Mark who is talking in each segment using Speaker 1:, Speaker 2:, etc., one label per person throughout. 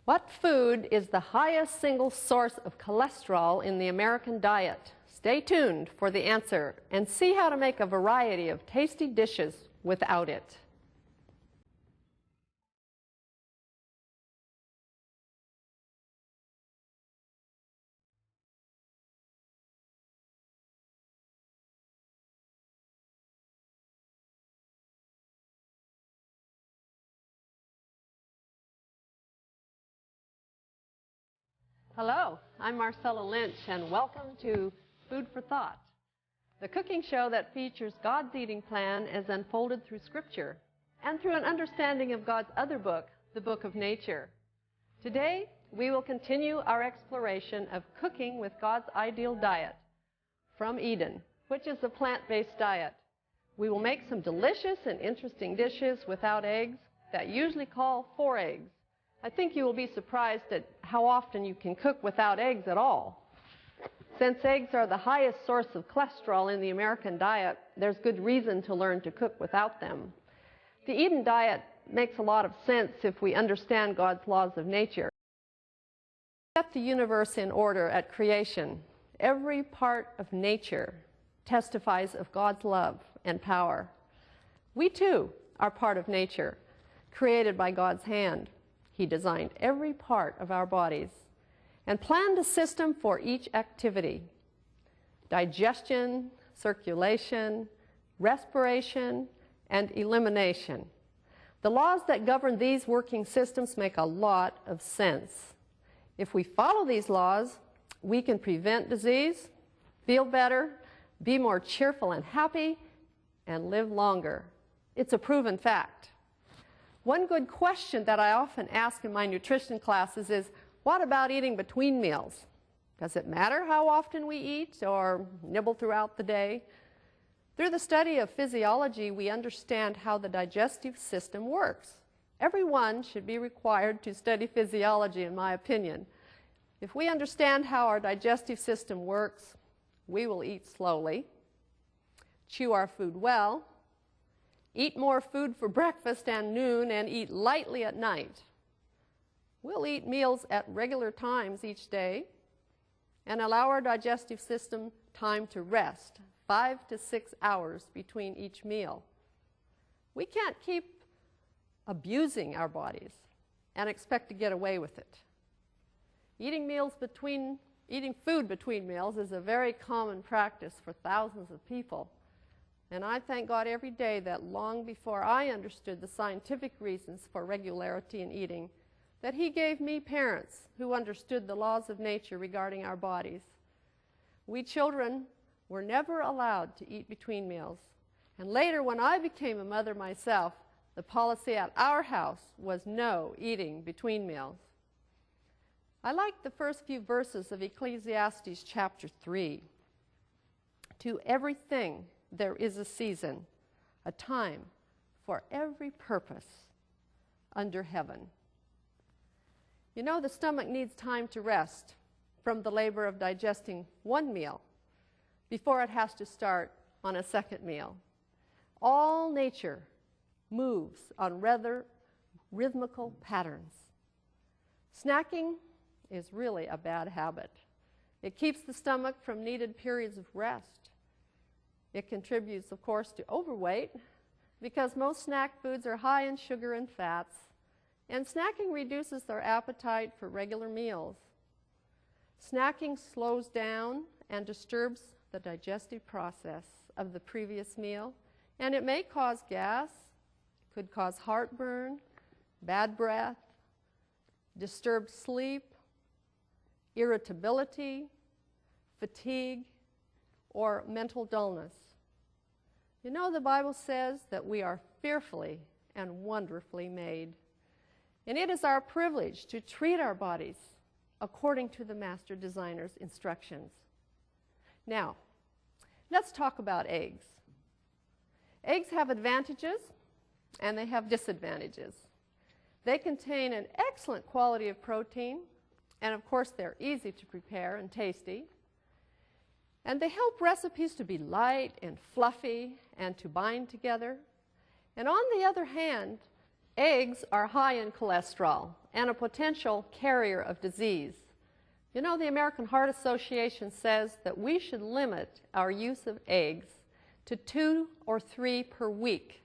Speaker 1: What food is the highest single source of cholesterol in the American diet? Stay tuned for the answer and see how to make a variety of tasty dishes without it. Hello, I'm Marcella Lynch, and welcome to Food for Thought, the cooking show that features God's eating plan as unfolded through Scripture and through an understanding of God's other book, the Book of Nature. Today, we will continue our exploration of cooking with God's ideal diet from Eden, which is a plant-based diet. We will make some delicious and interesting dishes without eggs that usually call for eggs. I think you will be surprised at how often you can cook without eggs at all. Since eggs are the highest source of cholesterol in the American diet, there's good reason to learn to cook without them. The Eden diet makes a lot of sense if we understand God's laws of nature. Set the universe in order at creation. Every part of nature testifies of God's love and power. We too are part of nature, created by God's hand. He designed every part of our bodies and planned a system for each activity: digestion, circulation, respiration, and elimination. The laws that govern these working systems make a lot of sense. If we follow these laws, we can prevent disease, feel better, be more cheerful and happy, and live longer. It's a proven fact. One good question that I often ask in my nutrition classes is, what about eating between meals? Does it matter how often we eat or nibble throughout the day? Through the study of physiology, we understand how the digestive system works. Everyone should be required to study physiology, in my opinion. If we understand how our digestive system works, we will eat slowly, chew our food well, eat more food for breakfast and noon, and eat lightly at night. We'll eat meals at regular times each day and allow our digestive system time to rest, 5 to 6 hours between each meal. We can't keep abusing our bodies and expect to get away with it. Eating food between meals is a very common practice for thousands of people. And I thank God every day that long before I understood the scientific reasons for regularity in eating, that He gave me parents who understood the laws of nature regarding our bodies. We children were never allowed to eat between meals. And later, when I became a mother myself, the policy at our house was no eating between meals. I like the first few verses of Ecclesiastes chapter 3. To everything there is a season, a time for every purpose under heaven. You know, the stomach needs time to rest from the labor of digesting one meal before it has to start on a second meal. All nature moves on rather rhythmical patterns. Snacking is really a bad habit. It keeps the stomach from needed periods of rest. It contributes, of course, to overweight because most snack foods are high in sugar and fats, and snacking reduces our appetite for regular meals. Snacking slows down and disturbs the digestive process of the previous meal, and it may cause gas, could cause heartburn, bad breath, disturbed sleep, irritability, fatigue, or mental dullness. You know, the Bible says that we are fearfully and wonderfully made. And it is our privilege to treat our bodies according to the master designer's instructions. Now, let's talk about eggs. Eggs have advantages and they have disadvantages. They contain an excellent quality of protein, and of course they're easy to prepare and tasty. And they help recipes to be light and fluffy and to bind together. And on the other hand, Eggs are high in cholesterol and a potential carrier of disease. You know, the American Heart Association says that we should limit our use of eggs to 2 or 3 per week,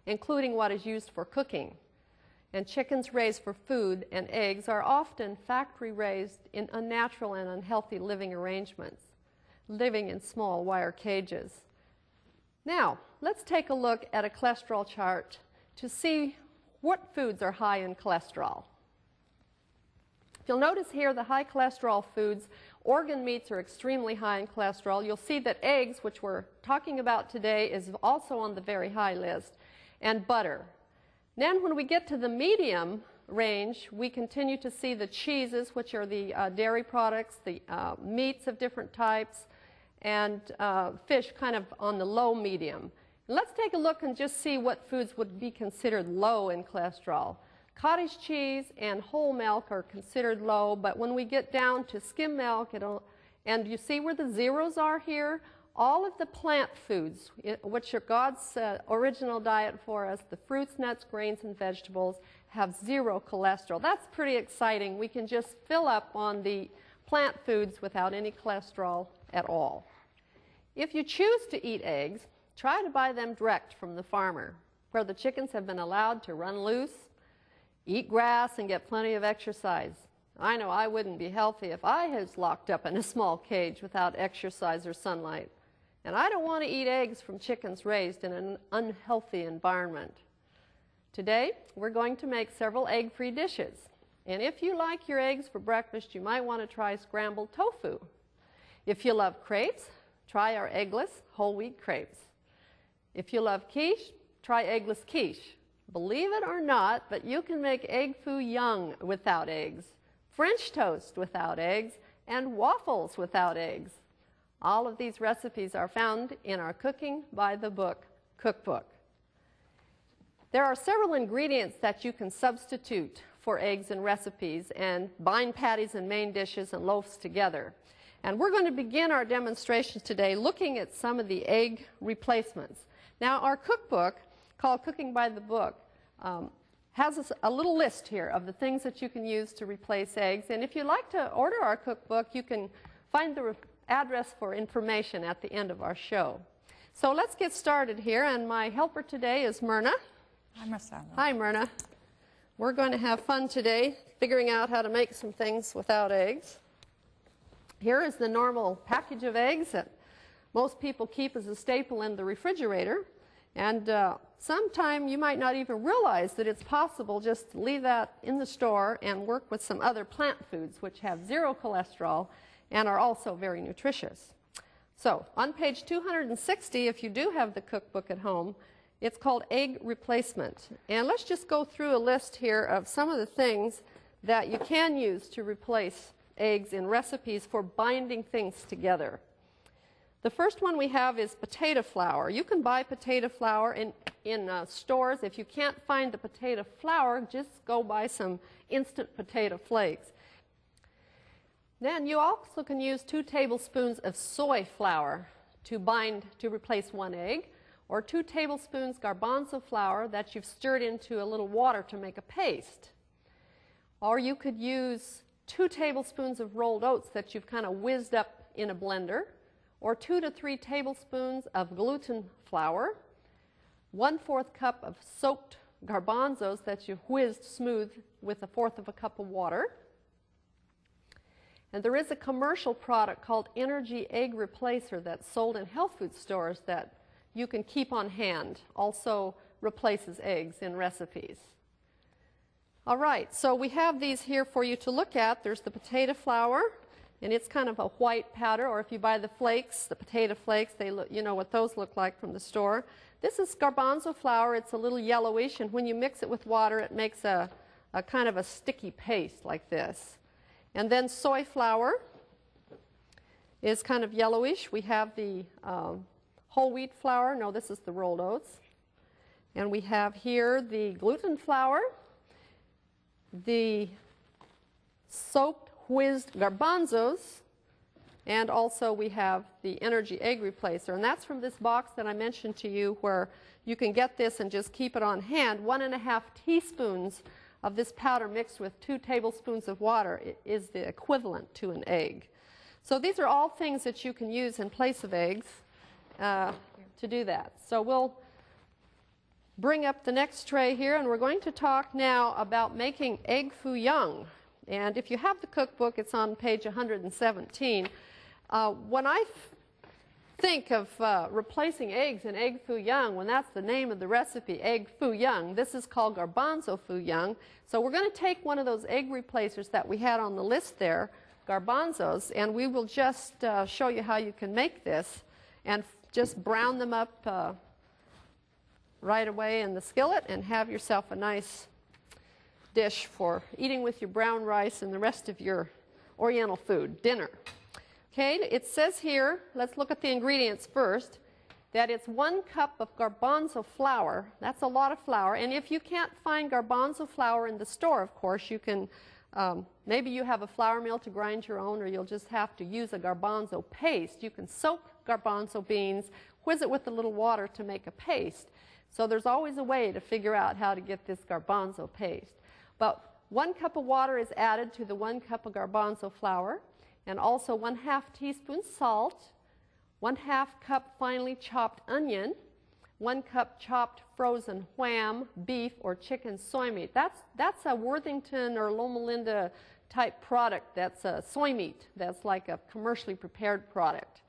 Speaker 1: including what is used for cooking. And chickens raised for food and eggs are often factory raised in unnatural and unhealthy living arrangements, living in small wire cages. Now, let's take a look at a cholesterol chart to see what foods are high in cholesterol. If you'll notice here, the high cholesterol foods, organ meats are extremely high in cholesterol. You'll see that eggs, which we're talking about today, is also on the very high list, and butter. Then when we get to the medium range, we continue to see the cheeses, which are the dairy products, the meats of different types, and fish kind of on the low medium. Let's take a look and just see what foods would be considered low in cholesterol. Cottage cheese and whole milk are considered low, but when we get down to skim milk, and you see where the zeros are here? All of the plant foods, which are God's original diet for us, the fruits, nuts, grains, and vegetables, have 0 cholesterol. That's pretty exciting. We can just fill up on the plant foods without any cholesterol at all. If you choose to eat eggs, try to buy them direct from the farmer, where the chickens have been allowed to run loose, eat grass, and get plenty of exercise. I know I wouldn't be healthy if I was locked up in a small cage without exercise or sunlight. And I don't want to eat eggs from chickens raised in an unhealthy environment. Today, we're going to make several egg-free dishes. And if you like your eggs for breakfast, you might want to try scrambled tofu. If you love crepes, try our eggless whole wheat crepes. If you love quiche, try eggless quiche. Believe it or not, but you can make egg foo young without eggs, French toast without eggs, and waffles without eggs. All of these recipes are found in our Cooking by the Book cookbook. There are several ingredients that you can substitute for eggs in recipes and bind patties and main dishes and loaves together. And we're going to begin our demonstration today looking at some of the egg replacements. Now, our cookbook, called Cooking by the Book, has a little list here of the things that you can use to replace eggs. And if you'd like to order our cookbook, you can find the address for information at the end of our show. So let's get started here, and my helper today is Myrna.
Speaker 2: Hi, Marcella.
Speaker 1: Hi, Myrna. We're going to have fun today figuring out how to make some things without eggs. Here is the normal package of eggs that most people keep as a staple in the refrigerator, and sometime you might not even realize that it's possible just to leave that in the store and work with some other plant foods which have 0 cholesterol and are also very nutritious. So on page 260, if you do have the cookbook at home, it's called Egg Replacement. And let's just go through a list here of some of the things that you can use to replace eggs in recipes for binding things together. The first one we have is potato flour. You can buy potato flour in stores. If you can't find the potato flour, just go buy some instant potato flakes. Then you also can use 2 tablespoons of soy flour to replace 1 egg, or 2 tablespoons garbanzo flour that you've stirred into a little water to make a paste. Or you could use 2 tablespoons of rolled oats that you've kind of whizzed up in a blender, or 2 to 3 tablespoons of gluten flour, 1/4 cup of soaked garbanzos that you've whizzed smooth with 1/4 cup of water. And there is a commercial product called Energy Egg Replacer that's sold in health food stores that you can keep on hand. Also replaces eggs in recipes. All right, so we have these here for you to look at. There's the potato flour, and it's kind of a white powder, or if you buy the flakes, the potato flakes, you know what those look like from the store. This is garbanzo flour. It's a little yellowish, and when you mix it with water, it makes a kind of a sticky paste like this. And then soy flour is kind of yellowish. We have the whole wheat flour. No, this is the rolled oats. And we have here the gluten flour, the soaked whizzed garbanzos, And also we have the energy egg replacer, and that's from this box that I mentioned to you where you can get this and just keep it on hand. 1.5 teaspoons of this powder mixed with 2 tablespoons of water is the equivalent to an egg. So these are all things that you can use in place of eggs to do that. So we'll bring up the next tray here, and we're going to talk now about making egg foo young. And if you have the cookbook, it's on page 117. When I think of replacing eggs in egg foo young, when that's the name of the recipe, egg foo young, this is called garbanzo foo young. So we're going to take one of those egg replacers that we had on the list there, garbanzos, and we will just show you how you can make this and just brown them up right away in the skillet and have yourself a nice dish for eating with your brown rice and the rest of your Oriental food, dinner. Okay, it says here, let's look at the ingredients first, that it's 1 cup of garbanzo flour. That's a lot of flour, and if you can't find garbanzo flour in the store, of course, you can, maybe you have a flour mill to grind your own, or you'll just have to use a garbanzo paste. You can soak garbanzo beans, whiz it with a little water to make a paste. So there's always a way to figure out how to get this garbanzo paste. But 1 cup of water is added to the 1 cup of garbanzo flour, and also 1/2 teaspoon salt, 1/2 cup finely chopped onion, 1 cup chopped frozen wham, beef, or chicken soy meat. That's a Worthington or Loma Linda type product. That's a soy meat. That's like a commercially prepared product.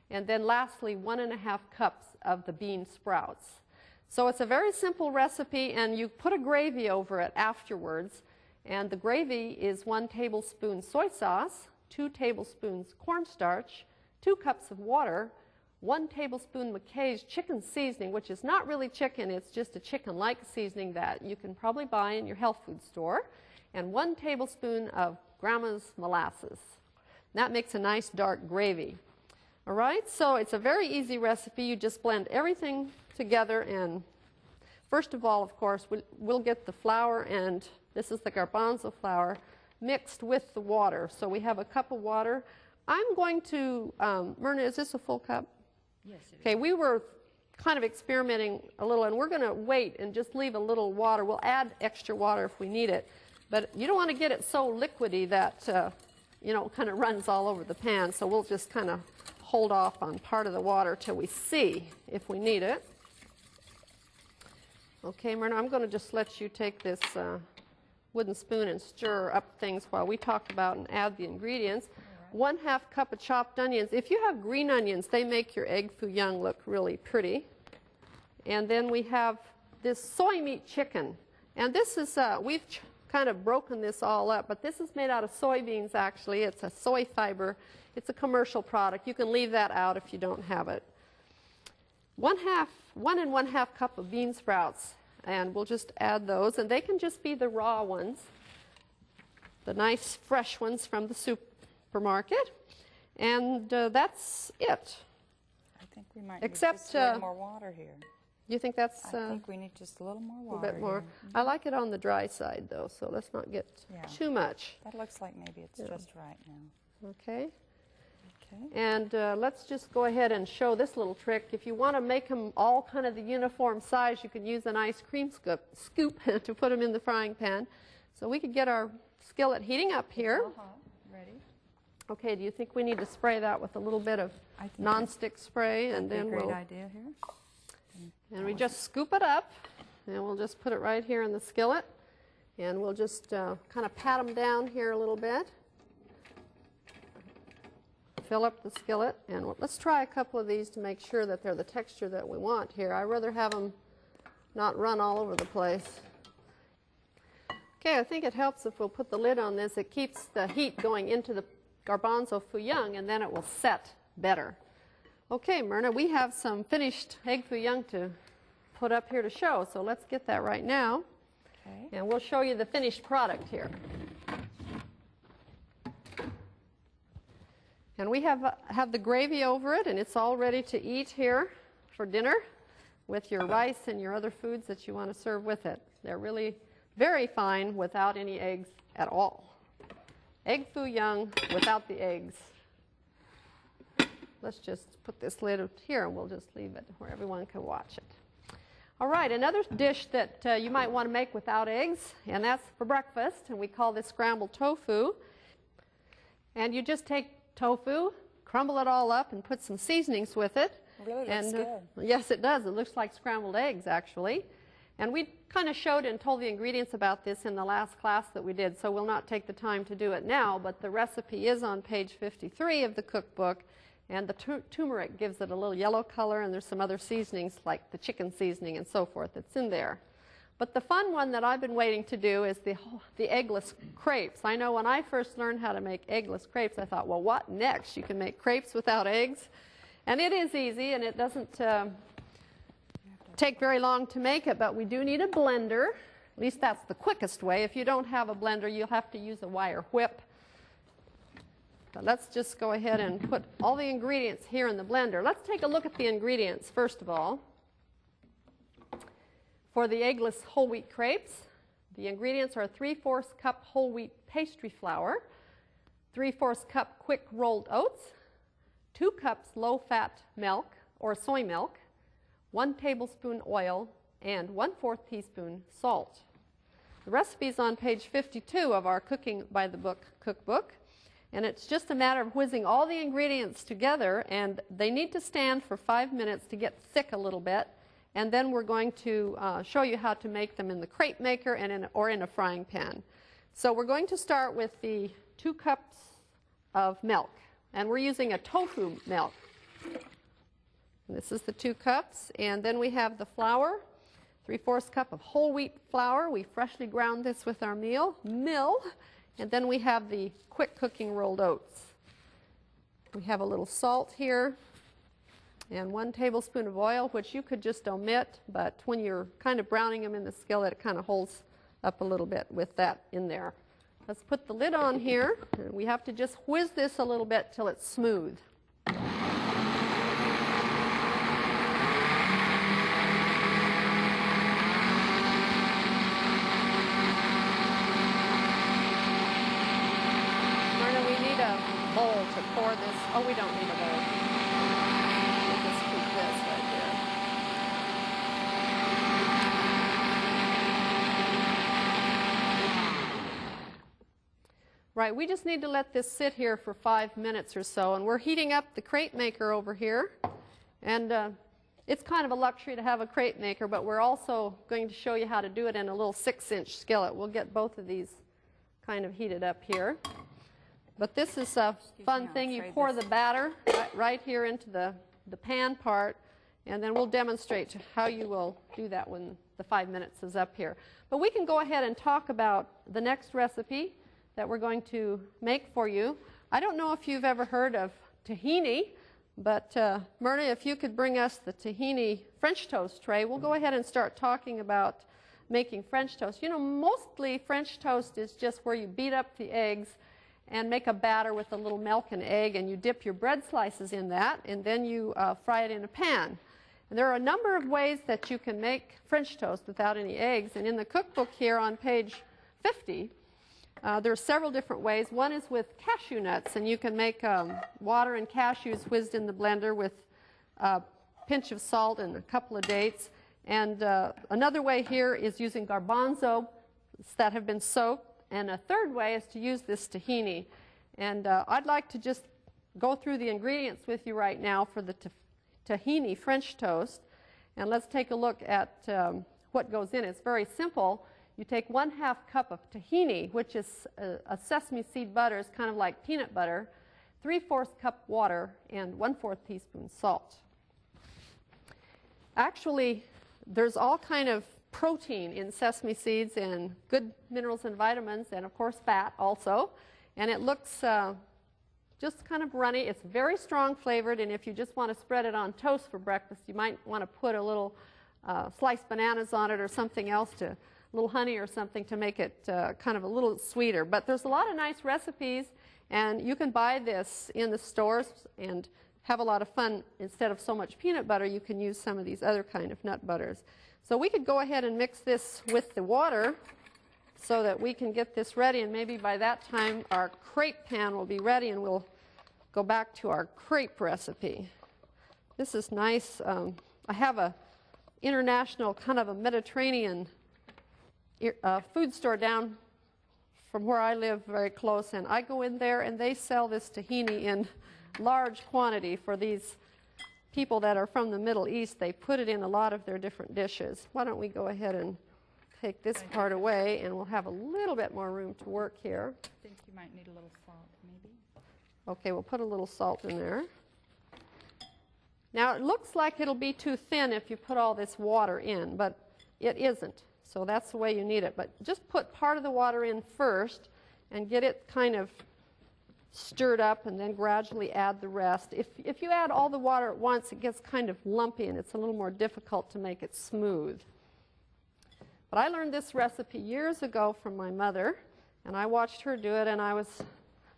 Speaker 1: And then lastly, 1.5 cups of the bean sprouts. So it's a very simple recipe, and you put a gravy over it afterwards. And the gravy is 1 tablespoon soy sauce, 2 tablespoons cornstarch, 2 cups of water, 1 tablespoon McKay's chicken seasoning, which is not really chicken, it's just a chicken-like seasoning that you can probably buy in your health food store, and 1 tablespoon of Grandma's molasses. That makes a nice dark gravy. All right, so it's a very easy recipe. You just blend everything together, and first of all, of course, we'll get the flour, and this is the garbanzo flour, mixed with the water. So we have a cup of water. I'm going to, Myrna, is this a full cup?
Speaker 2: Yes, it is.
Speaker 1: Okay, we were kind of experimenting a little, and we're going to wait and just leave a little water. We'll add extra water if we need it, but you don't want to get it so liquidy that, you know, kind of runs all over the pan. So we'll just kind of hold off on part of the water till we see if we need it. Okay, Myrna, I'm going to just let you take this wooden spoon and stir up things while we talk about and add the ingredients. Right. 1/2 cup of chopped onions. If you have green onions, they make your egg foo young look really pretty. And then we have this soy meat chicken. And this is, we've kind of broken this all up, but this is made out of soybeans actually. It's a soy fiber. It's a commercial product. You can leave that out if you don't have it. 1 and 1/2 cup of bean sprouts. And we'll just add those, and they can just be the raw ones, the nice fresh ones from the supermarket, and that's it.
Speaker 2: I think we might need just a little more water here.
Speaker 1: You think that's...
Speaker 2: I think we need just a little more water.
Speaker 1: A little bit more.
Speaker 2: Here.
Speaker 1: I like it on the dry side, though, so let's not get too much.
Speaker 2: That looks like maybe it's just right now.
Speaker 1: Okay.
Speaker 2: Okay.
Speaker 1: And let's just go ahead and show this little trick. If you want to make them all kind of the uniform size, you can use an ice cream scoop to put them in the frying pan. So we could get our skillet heating up here.
Speaker 2: Ready?
Speaker 1: Okay, do you think we need to spray that with a little bit of nonstick spray? And then
Speaker 2: great idea here.
Speaker 1: And we just scoop it up, and we'll just put it right here in the skillet. And we'll just kind of pat them down here a little bit. Fill up the skillet, and let's try a couple of these to make sure that they're the texture that we want here. I'd rather have them not run all over the place. Okay, I think it helps if we'll put the lid on this. It keeps the heat going into the garbanzo foo young, and then it will set better. Okay, Myrna, we have some finished egg foo young to put up here to show, so let's get that right now. Okay. And we'll show you the finished product here. And we have the gravy over it, and it's all ready to eat here for dinner with your rice and your other foods that you want to serve with it. They're really very fine without any eggs at all. Egg foo young without the eggs. let's just put this lid here and we'll just leave it where everyone can watch it. All right, another dish that you might want to make without eggs, and that's for breakfast, and we call this scrambled tofu. And you just take tofu, crumble it all up, and put some seasonings with it.
Speaker 2: Really looks good.
Speaker 1: Yes, it does. It looks like scrambled eggs, actually. And we kind of showed and told the ingredients about this in the last class that we did, so we'll not take the time to do it now, but the recipe is on page 53 of the cookbook, and the turmeric gives it a little yellow color, and there's some other seasonings like the chicken seasoning and so forth that's in there. But the fun one that I've been waiting to do is the eggless crepes. I know when I first learned how to make eggless crepes, I thought, well, what next? You can make crepes without eggs? And it is easy, and it doesn't take very long to make it, but we do need a blender. At least that's the quickest way. If you don't have a blender, you'll have to use a wire whip. But let's just go ahead and put all the ingredients here in the blender. Let's take a look at the ingredients first of all. For the eggless whole wheat crepes, the ingredients are 3/4 cup whole wheat pastry flour, 3/4 cup quick rolled oats, 2 cups low-fat milk or soy milk, 1 tablespoon oil, and 1/4 teaspoon salt. The recipe is on page 52 of our Cooking by the Book cookbook, and it's just a matter of whizzing all the ingredients together, and they need to stand for 5 minutes to get thick a little bit, and then we're going to show you how to make them in the crepe maker and or in a frying pan. So we're going to start with the 2 cups of milk, and we're using a tofu milk. This is the 2 cups, and then we have the flour, 3/4 cup of whole wheat flour. We freshly ground this with our mill, and then we have the quick cooking rolled oats. We have a little salt here, and 1 tablespoon of oil, which you could just omit, but when you're kind of browning them in the skillet, it kind of holds up a little bit with that in there. Let's put the lid on here, and we have to just whiz this a little bit till it's smooth. Bowl to pour this. Oh, we don't need a bowl. We'll just keep this right there. Right, we just need to let this sit here for 5 minutes or so, and we're heating up the crepe maker over here, and it's kind of a luxury to have a crepe maker, but we're also going to show you how to do it in a little 6-inch skillet. We'll get both of these kind of heated up here. But this is a fun thing. You pour the batter right here into the pan part, and then we'll demonstrate how you will do that when the 5 minutes is up here. But we can go ahead and talk about the next recipe that we're going to make for you. I don't know if you've ever heard of tahini, but Myrna, if you could bring us the tahini French toast tray, we'll go ahead and start talking about making French toast. You know, mostly French toast is just where you beat up the eggs and make a batter with a little milk and egg, and you dip your bread slices in that, and then you fry it in a pan. And there are a number of ways that you can make French toast without any eggs, and in the cookbook here on page 50, there are several different ways. One is with cashew nuts, and you can make water and cashews whizzed in the blender with a pinch of salt and a couple of dates. And another way here is using garbanzo that have been soaked. And a third way is to use this tahini. And I'd like to just go through the ingredients with you right now for the tahini French toast. And let's take a look at what goes in. It's very simple. You take 1/2 cup of tahini, which is a sesame seed butter. It's kind of like peanut butter, 3/4 cup water, and 1/4 teaspoon salt. Actually, there's all kind of protein in sesame seeds and good minerals and vitamins, and of course fat also, and it looks just kind of runny. It's very strong flavored, and if you just want to spread it on toast for breakfast, you might want to put a little sliced bananas on it or something else, a little honey or something to make it kind of a little sweeter. But there's a lot of nice recipes, and you can buy this in the stores and have a lot of fun. Instead of so much peanut butter, you can use some of these other kind of nut butters. So we could go ahead and mix this with the water so that we can get this ready, and maybe by that time our crepe pan will be ready, and we'll go back to our crepe recipe. This is nice. I have a international kind of a Mediterranean food store down from where I live very close, and I go in there and they sell this tahini in large quantity for these people that are from the Middle East. They put it in a lot of their different dishes. Why don't we go ahead and take this part away, and we'll have a little bit more room to work here.
Speaker 2: I think you might need a little salt, maybe.
Speaker 1: Okay, we'll put a little salt in there. Now it looks like it'll be too thin if you put all this water in, but it isn't. So that's the way you need it. But just put part of the water in first and get it kind of stirred up, and then gradually add the rest. If you add all the water at once, it gets kind of lumpy and it's a little more difficult to make it smooth. But I learned this recipe years ago from my mother, and I watched her do it, and I was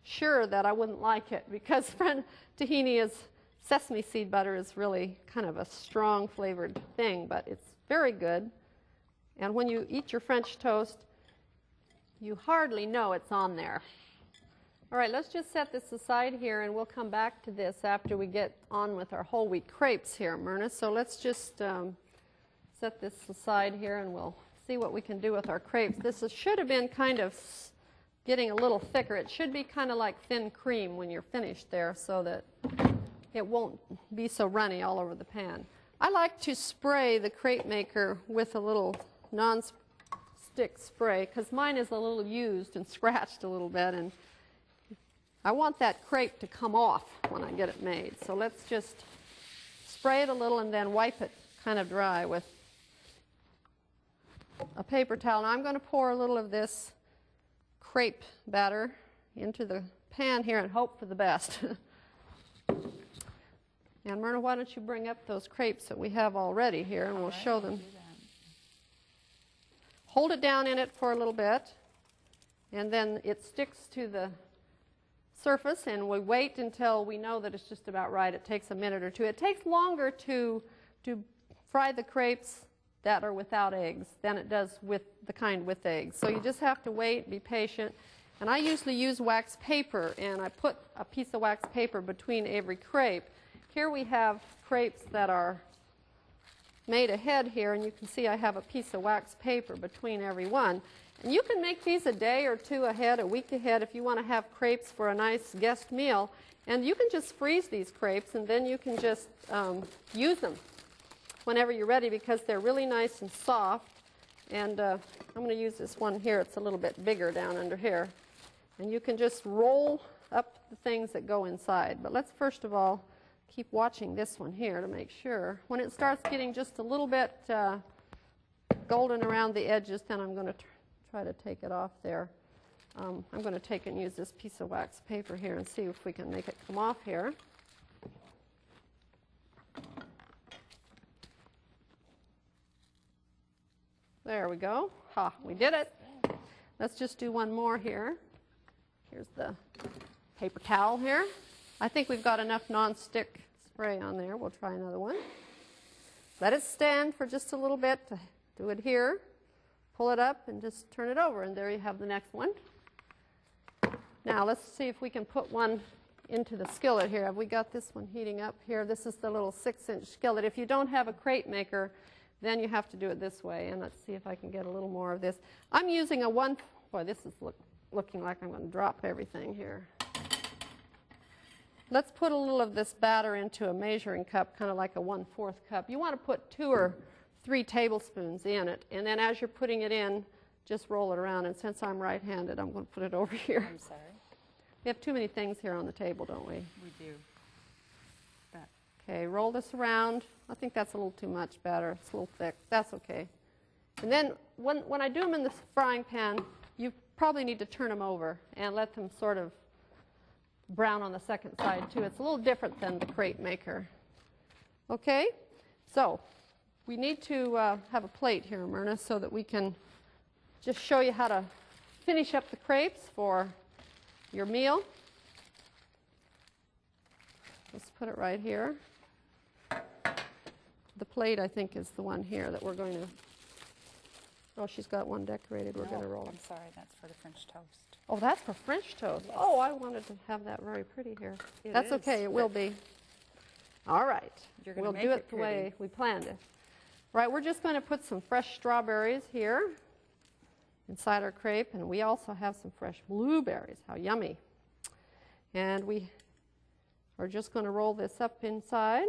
Speaker 1: sure that I wouldn't like it because sesame seed butter is really kind of a strong flavored thing, but it's very good. And when you eat your French toast, you hardly know it's on there. All right, let's just set this aside here, and we'll come back to this after we get on with our whole wheat crepes here, Myrna. So let's just set this aside here, and we'll see what we can do with our crepes. This should have been kind of getting a little thicker. It should be kind of like thin cream when you're finished there, so that it won't be so runny all over the pan. I like to spray the crepe maker with a little non-stick spray because mine is a little used and scratched a little bit, and I want that crepe to come off when I get it made. So let's just spray it a little and then wipe it kind of dry with a paper towel. Now I'm going to pour a little of this crepe batter into the pan here and hope for the best. And Myrna, why don't you bring up those crepes that we have already here, and we'll show them. Hold it down in it for a little bit, and then it sticks to the surface, and we wait until we know that it's just about right. It takes a minute or two. It takes longer to fry the crepes that are without eggs than it does with the kind with eggs. So you just have to wait, be patient. And I usually use wax paper, and I put a piece of wax paper between every crepe. Here we have crepes that are made ahead here, and you can see I have a piece of wax paper between every one. And you can make these a day or two ahead, a week ahead, if you want to have crepes for a nice guest meal. And you can just freeze these crepes, and then you can just use them whenever you're ready, because they're really nice and soft. And I'm going to use this one here. It's a little bit bigger down under here. And you can just roll up the things that go inside. But let's first of all keep watching this one here to make sure. When it starts getting just a little bit golden around the edges, then I'm going to try to take it off there. I'm going to take and use this piece of wax paper here and see if we can make it come off here. There we go. Ha, we did it. Let's just do one more here. Here's the paper towel here. I think we've got enough non-stick spray on there. We'll try another one. Let it stand for just a little bit to do it here. Pull it up and just turn it over, and there you have the next one. Now let's see if we can put one into the skillet here. Have we got this one heating up here? This is the little 6-inch skillet. If you don't have a crepe maker, then you have to do it this way. And let's see if I can get a little more of this. I'm using a boy, this is looking like I'm going to drop everything here. Let's put a little of this batter into a measuring cup, kind of like a 1/4 cup. You want to put 2 or 3 tablespoons in it, and then as you're putting it in, just roll it around. And since I'm right-handed, I'm going to put it over here.
Speaker 2: I'm sorry.
Speaker 1: We have too many things here on the table, don't we?
Speaker 2: We do.
Speaker 1: Okay, roll this around. I think that's a little too much batter. It's a little thick. That's okay. And then when I do them in the frying pan, you probably need to turn them over and let them sort of brown on the second side too. It's a little different than the crepe maker. Okay, so we need to have a plate here, Myrna, so that we can just show you how to finish up the crepes for your meal. Let's put it right here. The plate, I think, is the one here that we're going to... Oh, she's got one decorated. We're going to roll it.
Speaker 2: I'm sorry, that's for the French toast.
Speaker 1: Oh, that's for French toast. Oh, I wanted to have that very pretty here. That's okay, it will be. All right, we'll do it the way we planned it. Right, we're just going to put some fresh strawberries here inside our crepe, and we also have some fresh blueberries. How yummy. And we are just going to roll this up inside.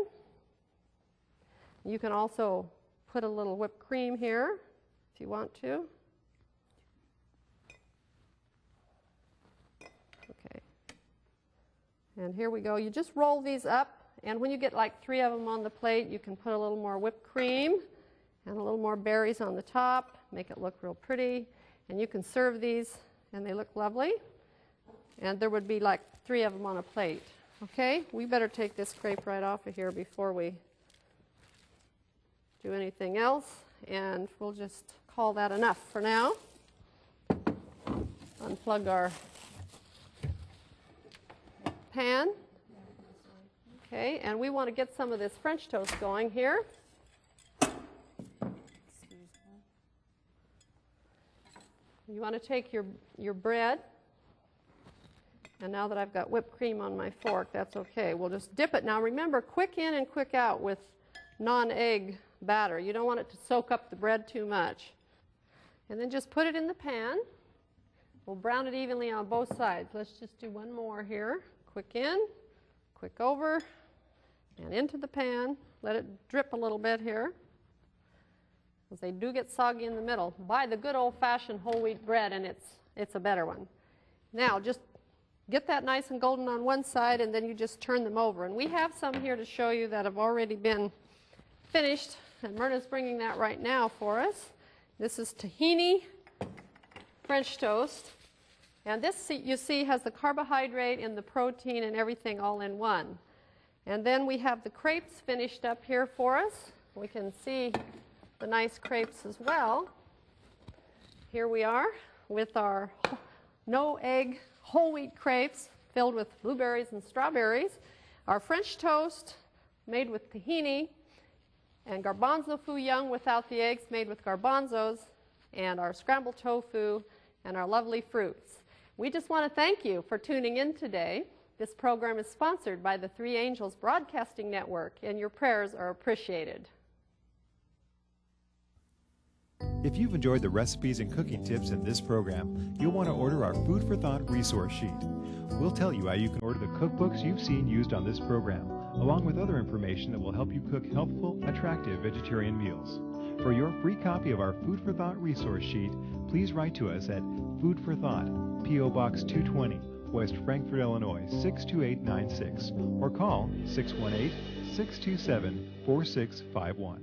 Speaker 1: You can also put a little whipped cream here if you want to. Okay. And here we go. You just roll these up, and when you get like 3 of them on the plate, you can put a little more whipped cream and a little more berries on the top, make it look real pretty. And you can serve these, and they look lovely. And there would be like 3 of them on a plate. Okay, we better take this crepe right off of here before we do anything else, and we'll just call that enough for now. Unplug our pan. Okay, and we want to get some of this French toast going here. You want to take your bread, and now that I've got whipped cream on my fork, that's okay. We'll just dip it. Now remember, quick in and quick out with non-egg batter. You don't want it to soak up the bread too much. And then just put it in the pan. We'll brown it evenly on both sides. Let's just do one more here. Quick in, quick over, and into the pan. Let it drip a little bit here, because they do get soggy in the middle. Buy the good old-fashioned whole wheat bread, and it's a better one. Now just get that nice and golden on one side, and then you just turn them over. And we have some here to show you that have already been finished, and Myrna's bringing that right now for us. This is tahini French toast, and this, you see, has the carbohydrate and the protein and everything all in one. And then we have the crepes finished up here for us. We can see the nice crepes as well. Here we are with our no egg whole wheat crepes filled with blueberries and strawberries, our French toast made with tahini, and garbanzo fouillon without the eggs made with garbanzos, and our scrambled tofu, and our lovely fruits. We just want to thank you for tuning in today. This program is sponsored by the Three Angels Broadcasting Network, and your prayers are appreciated.
Speaker 3: If you've enjoyed the recipes and cooking tips in this program, you'll want to order our Food for Thought resource sheet. We'll tell you how you can order the cookbooks you've seen used on this program, along with other information that will help you cook healthful, attractive vegetarian meals. For your free copy of our Food for Thought resource sheet, please write to us at Food for Thought, P.O. Box 220, West Frankfort, Illinois 62896, or call 618-627-4651.